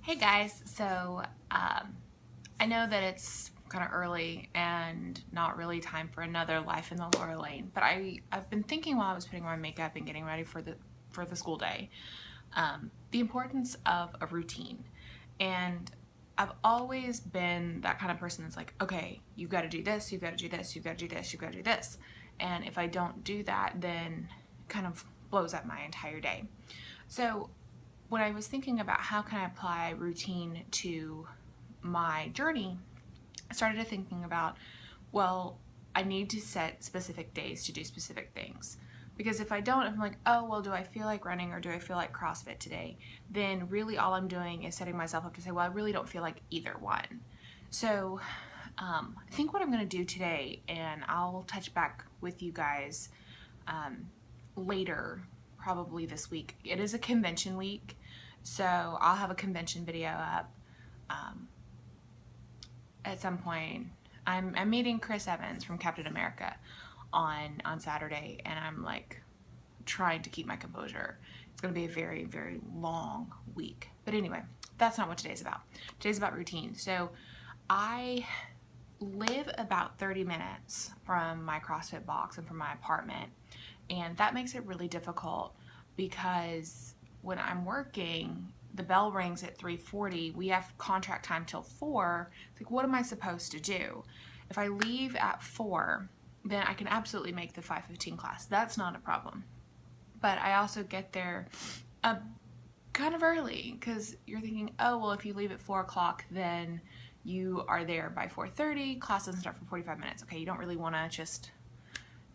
Hey guys, I know that it's kind of early and not really time for another Life in the Laura Lane, but I've been thinking while I was putting on my makeup and getting ready for the school day, the importance of a routine. And I've always been that kind of person that's like, okay, you've got to do this, you've got to do this, you've got to do this, you've got to do this. And if I don't do that, then it kind of blows up my entire day. So when I was thinking about how can I apply routine to my journey, I started thinking about, well, I need to set specific days to do specific things. Because if I don't, if I'm like, oh, well, do I feel like running or do I feel like CrossFit today? Then really all I'm doing is setting myself up to say, well, I really don't feel like either one. So I think what I'm going to do today, and I'll touch back with you guys later, probably this week. It is a convention week, so I'll have a convention video up at some point. I'm meeting Chris Evans from Captain America on Saturday, and I'm like trying to keep my composure. It's going to be a very, very long week. But anyway, that's not what today's about. Today's about routine. So I live about 30 minutes from my CrossFit box and from my apartment, and that makes it really difficult because when I'm working, the bell rings at 3:40. We have contract time till 4. It's like, what am I supposed to do? If I leave at 4, then I can absolutely make the 5:15 class. That's not a problem. But I also get there kind of early because you're thinking, oh, well, if you leave at 4 o'clock, then you are there by 4:30. Class doesn't start for 45 minutes. Okay, you don't really want to just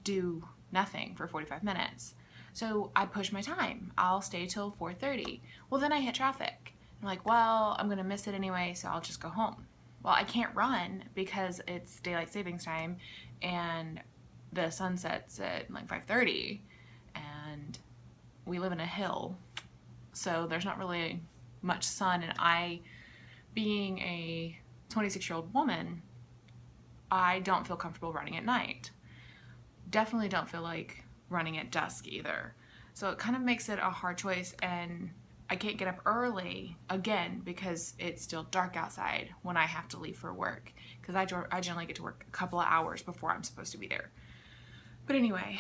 do nothing for 45 minutes. So I push my time. I'll stay till 4:30. Well, then I hit traffic. I'm like, well, I'm going to miss it anyway, so I'll just go home. Well, I can't run because it's daylight savings time and the sun sets at like 5:30 and we live in a hill. So there's not really much sun, and I, being a 26-year-old woman, I don't feel comfortable running at night. Definitely don't feel like running at dusk either. So it kind of makes it a hard choice, and I can't get up early again because it's still dark outside when I have to leave for work, because I generally get to work a couple of hours before I'm supposed to be there. But anyway,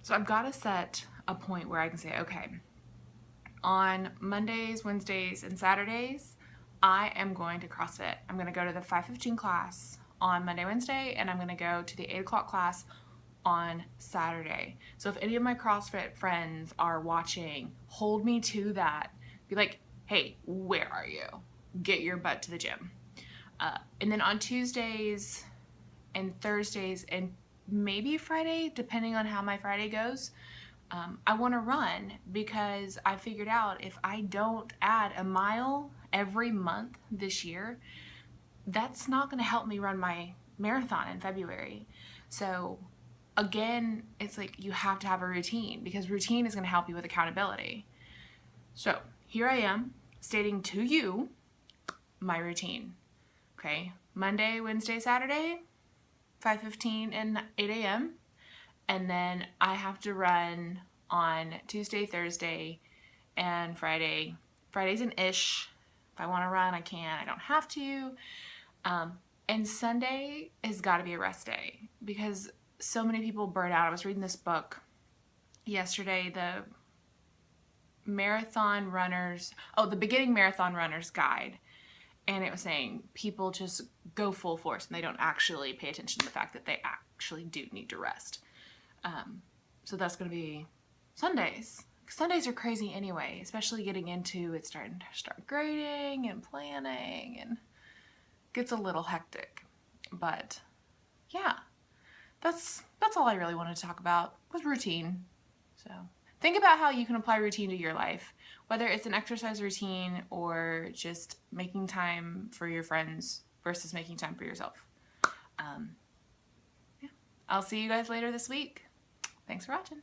so I've got to set a point where I can say, okay, on Mondays, Wednesdays, and Saturdays, I am going to CrossFit. I'm going to go to the 5:15 class on Monday, Wednesday, and I'm going to go to the 8 o'clock class on Saturday. So if any of my CrossFit friends are watching, hold me to that. Be like, hey, where are you? Get your butt to the gym. And then on Tuesdays and Thursdays and maybe Friday, depending on how my Friday goes, I want to run, because I figured out if I don't add a mile every month this year, that's not going to help me run my marathon in February. So again, it's like you have to have a routine, because routine is going to help you with accountability. So here I am stating to you my routine. Okay, Monday, Wednesday, Saturday, 5:15 and 8 a.m. And then I have to run on Tuesday, Thursday, and Friday. Friday's an ish. If I want to run, I can. I don't have to. And Sunday has got to be a rest day, because so many people burn out. I was reading this book yesterday, the Beginning Marathon Runner's Guide. And it was saying people just go full force and they don't actually pay attention to the fact that they actually do need to rest. So that's going to be Sundays. Sundays are crazy anyway, especially getting into it, starting to start grading and planning, and gets a little hectic. But yeah, that's all I really wanted to talk about was routine. So think about how you can apply routine to your life, whether it's an exercise routine or just making time for your friends versus making time for yourself. Yeah. I'll see you guys later this week. Thanks for watching.